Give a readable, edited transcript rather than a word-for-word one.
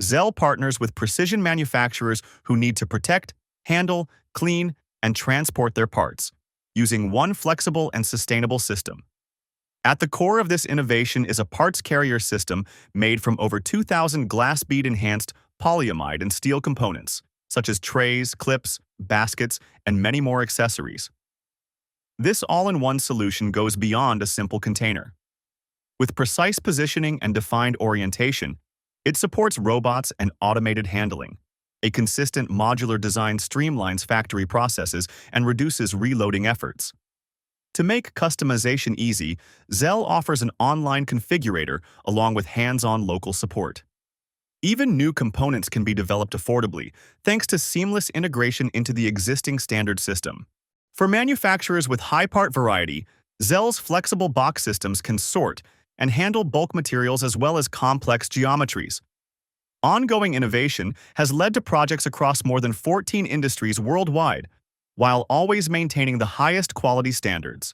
ZELL partners with precision manufacturers who need to protect, handle, clean, and transport their parts, using one flexible and sustainable system. At the core of this innovation is a parts carrier system made from over 2,000 glass bead-enhanced polyamide and steel components, such as trays, clips, baskets, and many more accessories. This all-in-one solution goes beyond a simple container. With precise positioning and defined orientation, it supports robots and automated handling. A consistent modular design streamlines factory processes and reduces reloading efforts. To make customization easy, ZELL offers an online configurator along with hands-on local support. Even new components can be developed affordably, thanks to seamless integration into the existing standard system. For manufacturers with high part variety, ZELL's flexible box systems can sort and handle bulk materials as well as complex geometries. Ongoing innovation has led to projects across more than 14 industries worldwide, while always maintaining the highest quality standards.